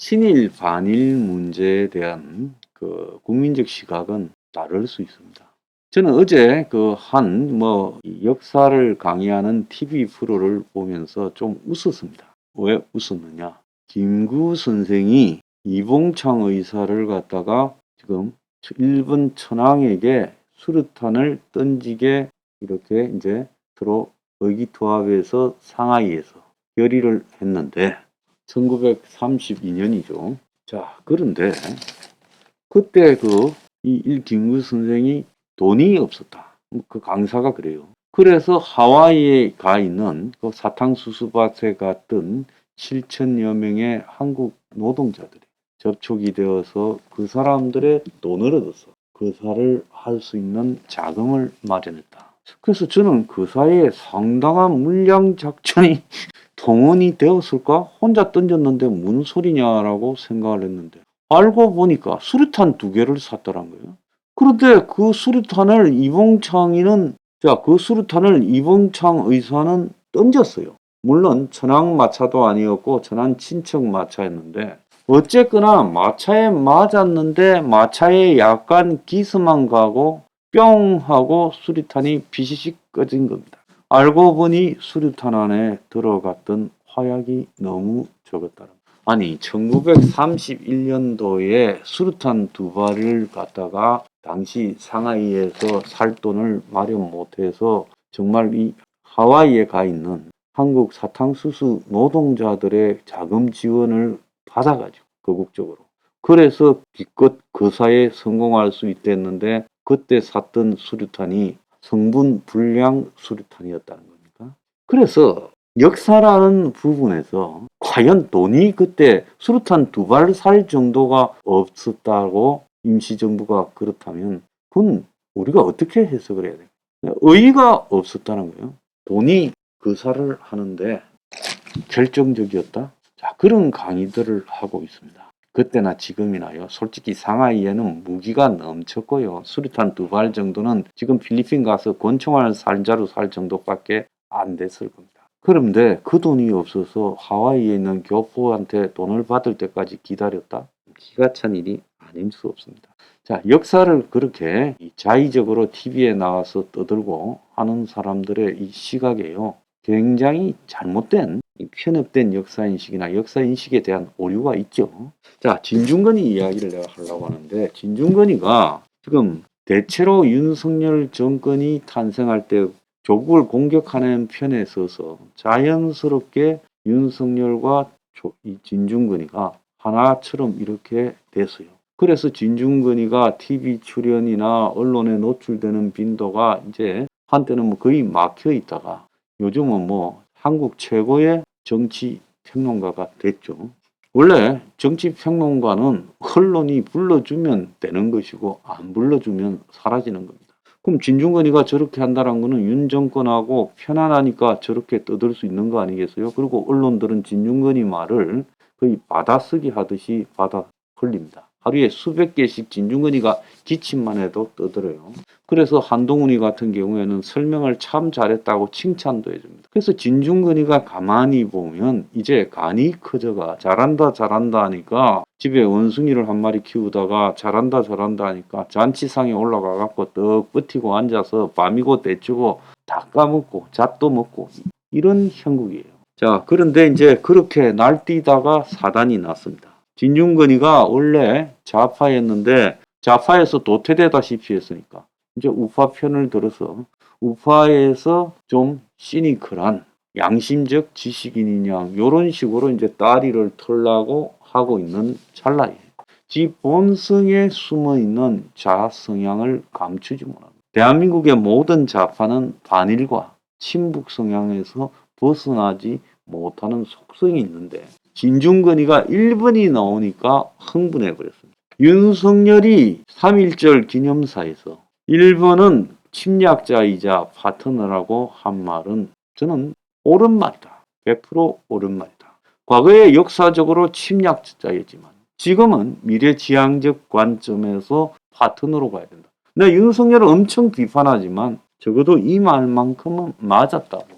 친일 반일 문제에 대한 그 국민적 시각은 다를 수 있습니다. 저는 어제 역사를 강의하는 TV 프로를 보면서 좀 웃었습니다. 왜 웃었느냐? 김구 선생이 이봉창 의사를 갖다가 지금 일본 천황에게 수류탄을 던지게 이렇게 이제 서로 의기투합해서 상하이에서 결의를 했는데 1932년이죠. 자, 그런데 그때 김구 선생이 돈이 없었다. 그 강사가 그래요. 그래서 하와이에 가 있는 그 사탕수수밭에 갔던 7천여 명의 한국 노동자들이 접촉이 되어서 그 사람들의 돈을 얻어서 그사를 할 수 있는 자금을 마련했다. 그래서 저는 그 사이에 상당한 물량 작전이 동원이 되었을까? 혼자 던졌는데 무슨 소리냐라고 생각을 했는데 알고 보니까 수류탄 2개를 샀더란 거예요. 그런데 그 수류탄을 이봉창 의사는 던졌어요. 물론 천황 마차도 아니었고 천황 친척 마차였는데 어쨌거나 마차에 맞았는데 마차에 약간 기스만 가고 뿅 하고 수류탄이 비시식 꺼진 겁니다. 알고 보니 수류탄 안에 들어갔던 화약이 너무 적었다는 거예요. 아니 1931년도에 수류탄 2발을 갖다가 당시 상하이에서 살 돈을 마련 못해서 정말 이 하와이에 가 있는 한국 사탕수수 노동자들의 자금 지원을 받아가지고 거국적으로 그래서 기껏 거사에 성공할 수 있댔는데 그때 샀던 수류탄이 성분 불량 수류탄이었다는 겁니까? 그래서 역사라는 부분에서 과연 돈이 그때 수류탄 2발 살 정도가 없었다고 임시정부가 그렇다면 그건 우리가 어떻게 해석을 해야 돼요? 의의가 없었다는 거예요. 돈이 거사를 하는데 결정적이었다? 자, 그런 강의들을 하고 있습니다. 그때나 지금이나요. 솔직히 상하이에는 무기가 넘쳤고요. 수류탄 2발 정도는 지금 필리핀 가서 권총알 살자루 살 정도밖에 안 됐을 겁니다. 그런데 그 돈이 없어서 하와이에 있는 교포한테 돈을 받을 때까지 기다렸다? 기가 찬 일이 아닐 수 없습니다. 자, 역사를 그렇게 자의적으로 TV에 나와서 떠들고 하는 사람들의 이 시각에요. 굉장히 잘못된 편협된 역사인식이나 역사인식에 대한 오류가 있죠. 자, 진중권이 이야기를 내가 하려고 하는데 진중권이가 지금 대체로 윤석열 정권이 탄생할 때 조국을 공격하는 편에 서서 자연스럽게 윤석열과 이 진중권이가 하나처럼 이렇게 됐어요. 그래서 진중권이가 TV 출연이나 언론에 노출되는 빈도가 이제 한때는 거의 막혀 있다가 요즘은 한국 최고의 정치 평론가가 됐죠. 원래 정치 평론가는 언론이 불러주면 되는 것이고 안 불러주면 사라지는 겁니다. 그럼 진중권이가 저렇게 한다는 거는 윤 정권하고 편안하니까 저렇게 떠들 수 있는 거 아니겠어요? 그리고 언론들은 진중권이 말을 거의 받아쓰기 하듯이 받아 흘립니다. 하루에 수백 개씩 진중권이가 기침만 해도 떠들어요. 그래서 한동훈이 같은 경우에는 설명을 참 잘했다고 칭찬도 해줍니다. 그래서 진중권이가 가만히 보면 이제 간이 커져가 잘한다 하니까 집에 원숭이를 한 마리 키우다가 잘한다 하니까 잔치상에 올라가 갖고 떡 버티고 앉아서 밤이고 때치고 다 까먹고 잣도 먹고 이런 형국이에요. 자, 그런데 이제 그렇게 날뛰다가 사단이 났습니다. 진중권이가 원래 좌파였는데 좌파에서 도태되다시피 했으니까 이제 우파 편을 들어서 우파에서 좀 시니컬한 양심적 지식인이냐 이런 식으로 이제 다리를 털라고 하고 있는 찰나에 지 본성에 숨어있는 자아 성향을 감추지 못합니다. 대한민국의 모든 좌파는 반일과 친북 성향에서 벗어나지 못하는 속성이 있는데 진중권이가 1번이 나오니까 흥분해 버렸습니다. 윤석열이 3.1절 기념사에서 1번은 침략자이자 파트너라고 한 말은 저는 옳은 말이다. 100% 옳은 말이다. 과거에 역사적으로 침략자이지만 지금은 미래지향적 관점에서 파트너로 가야 된다. 내가 윤석열을 엄청 비판하지만 적어도 이 말만큼은 맞았다 봅니다.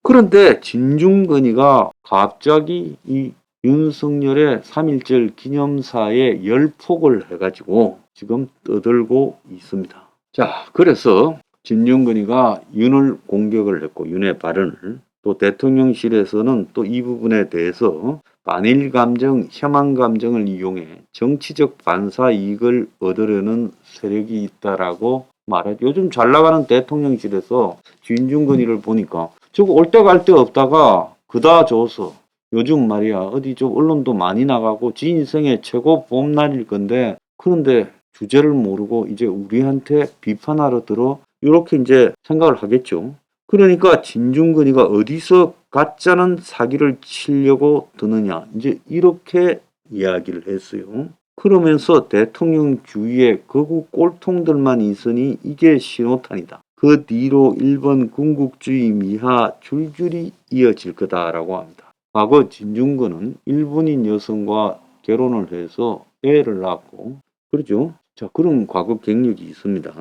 그런데 진중권이가 갑자기 이 윤석열의 3.1절 기념사에 열폭을 해가지고 지금 떠들고 있습니다. 자, 그래서 진중권이가 윤을 공격을 했고, 윤의 발언을, 또 대통령실에서는 또 이 부분에 대해서 반일 감정, 혐한 감정을 이용해 정치적 반사 이익을 얻으려는 세력이 있다라고 말하죠. 요즘 잘 나가는 대통령실에서 진중권이를 보니까 저거 올 때 갈 데 없다가 그다 줘서 요즘 말이야 어디 좀 언론도 많이 나가고 지 인생의 최고 봄날일 건데, 그런데 주제를 모르고 이제 우리한테 비판하러 들어, 이렇게 이제 생각을 하겠죠. 그러니까 진중권이가 어디서 가짜는 사기를 치려고 드느냐, 이제 이렇게 이야기를 했어요. 그러면서 대통령 주위에 거구 꼴통들만 있으니 이게 신호탄이다. 그 뒤로 일본 군국주의 미하 줄줄이 이어질 거다라고 합니다. 과거 진중권은 일본인 여성과 결혼을 해서 애를 낳았고, 그렇죠? 자, 그런 과거 경력이 있습니다.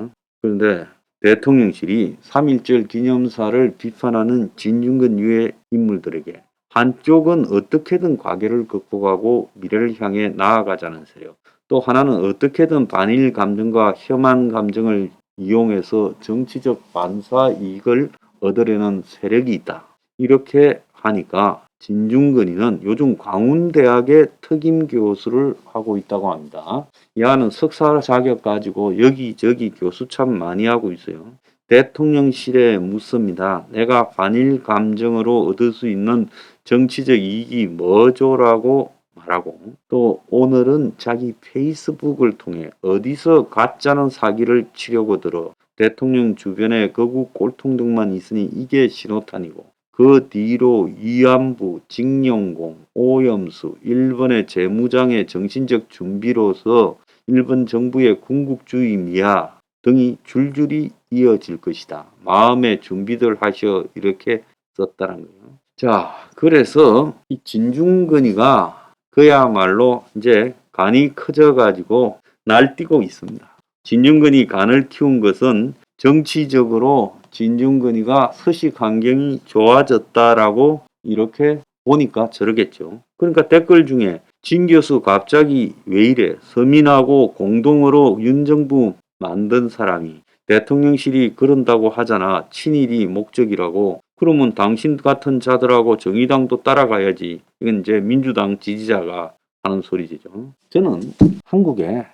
그런데 대통령실이 3.1절 기념사를 비판하는 진중권 유해 인물들에게 한쪽은 어떻게든 과거를 극복하고 미래를 향해 나아가자는 세력, 또 하나는 어떻게든 반일 감정과 혐한 감정을 이용해서 정치적 반사 이익을 얻으려는 세력이 있다. 이렇게 하니까 진중권이는 요즘 광운대학의 특임 교수를 하고 있다고 합니다. 야는 석사 자격 가지고 여기저기 교수 참 많이 하고 있어요. 대통령실에 묻습니다. 내가 반일 감정으로 얻을 수 있는 정치적 이익이 뭐죠라고 말하고, 또 오늘은 자기 페이스북을 통해 어디서 가짜는 사기를 치려고 들어 대통령 주변에 거구 꼴통들만 있으니 이게 신호탄이고, 그 뒤로 위안부, 징용공, 오염수, 일본의 재무장의 정신적 준비로서 일본 정부의 군국주의 미화 등이 줄줄이 이어질 것이다. 마음의 준비들 하셔, 이렇게 썼다는 거예요. 자, 그래서 이 진중권이가 그야말로 이제 간이 커져가지고 날뛰고 있습니다. 진중권이 간을 키운 것은 정치적으로 진중권이가 서식 환경이 좋아졌다라고 이렇게 보니까 저러겠죠. 그러니까 댓글 중에 진 교수 갑자기 왜 이래? 서민하고 공동으로 윤정부 만든 사람이 대통령실이 그런다고 하잖아. 친일이 목적이라고. 그러면 당신 같은 자들하고 정의당도 따라가야지. 이건 이제 민주당 지지자가 하는 소리죠. 저는 한국에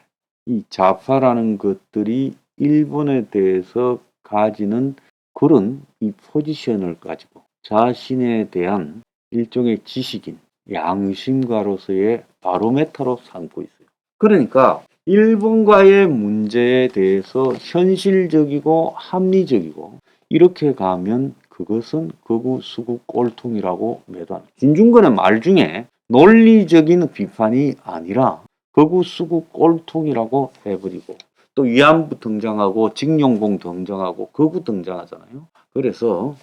이 좌파라는 것들이 일본에 대해서 가지는 그런 이 포지션을 가지고 자신에 대한 일종의 지식인, 양심가로서의 바로메터로 삼고 있어요. 그러니까 일본과의 문제에 대해서 현실적이고 합리적이고 이렇게 가면 그것은 극우 수구 꼴통이라고 매도합니다. 진중권의 말 중에 논리적인 비판이 아니라 극우 수구 꼴통이라고 해버리고, 또 위안부 등장하고 징용공 등장하고 극우 등장하잖아요. 그래서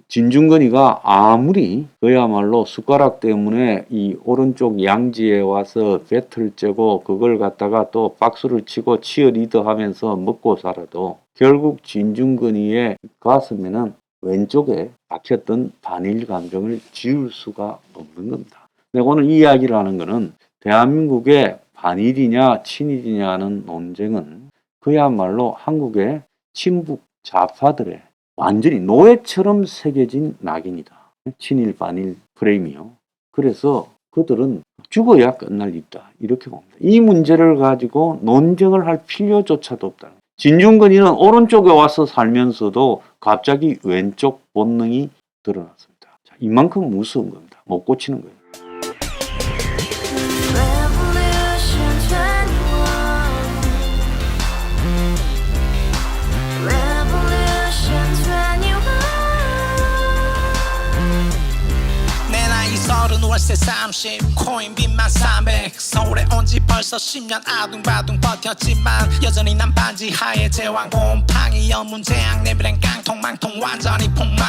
진중권이가 아무리 그야말로 숟가락 때문에 이 오른쪽 양지에 와서 배틀 째고 그걸 갖다가 또 박수를 치고 치어리더 하면서 먹고 살아도 결국 진중권이의 가슴에는 왼쪽에 박혔던 반일 감정을 지울 수가 없는 겁니다. 내가 오늘 이 이야기를 하는 것은 대한민국의 반일이냐 친일이냐는 논쟁은 그야말로 한국의 친북 좌파들의 완전히 노예처럼 새겨진 낙인이다. 친일 반일 프레임이요. 그래서 그들은 죽어야 끝날 있다, 이렇게 봅니다. 이 문제를 가지고 논쟁을 할 필요조차도 없다. 진중권이는 오른쪽에 와서 살면서도 갑자기 왼쪽 본능이 드러났습니다. 자, 이만큼 무서운 겁니다. 못 고치는 거예요. 월세 30 코인빚만 300 서울에 온지 벌써 10년 아둥바둥 버텼지만 여전히 난 반지 하에 제왕 곰팡이 연문제약 내 미래는 깡통망통 완전히 폭망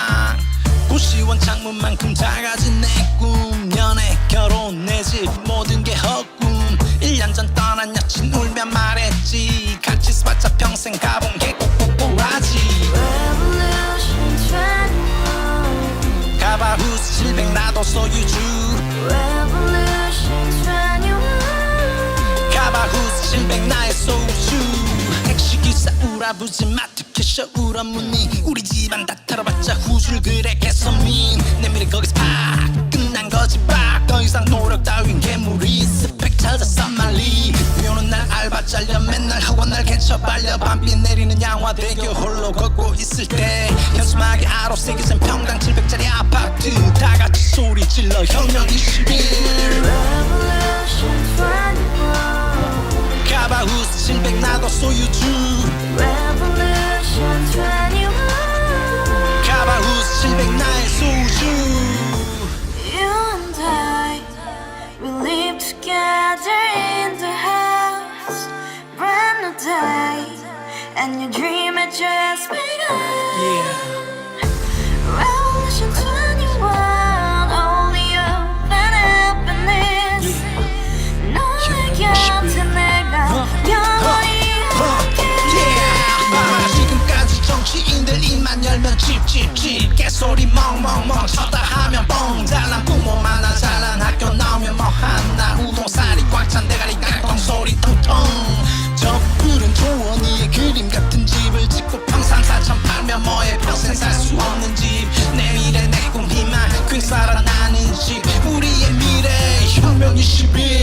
구시원 창문만큼 작아진 내 꿈 연애 결혼 내 집 모든 게 헛꿈 1년 전 떠난 여친 울며 말했지 같이 써봤자 평생 가본 게 꼭꼭꼭하지 가발 후스 700 나도 소유주 Revolution 울아부지 마 특히 울어무니 우리 집안 다 털어봤자 후줄 그래 개선민 내 미래 거기서 팍 끝난 거지 팍더 이상 노력 따윈 괴물이 스펙 찾았어 말리 비오는 날 알바 잘려 맨날 학원 날 개쳐 발려 밤비 내리는 양화대교 홀로 걷고 있을 때 현수막에 아로 새겨진 평당 700짜리 아파트 다 같이 소리 질러 혁명 21 Revolution 21 가바우스 700 나도 소유주 Revolution 21 가바우스 700 나의 소주 You and I, we live together in the house. Brand new day, and your dream had just begun. yeah. Revolution 21, only open happiness. 너의 곁에 내가 영원히 함께. 지금까지 정치인들 입만 열면 찝찝찝 개소리 멍멍멍 쳤다 하면 뻥 잘난 부모 많아 잘난 학교 나오면 뭐 하나 우동살이 꽉 찬 대가리 깡통 소리 텅텅 저 푸른 조원이의 그림 같은 집을 짓고 평상사천 팔면 뭐해 평생 살 수 없는 집 내 미래 내 꿈 희망 그 살아나는 집 우리의 미래 혁명 21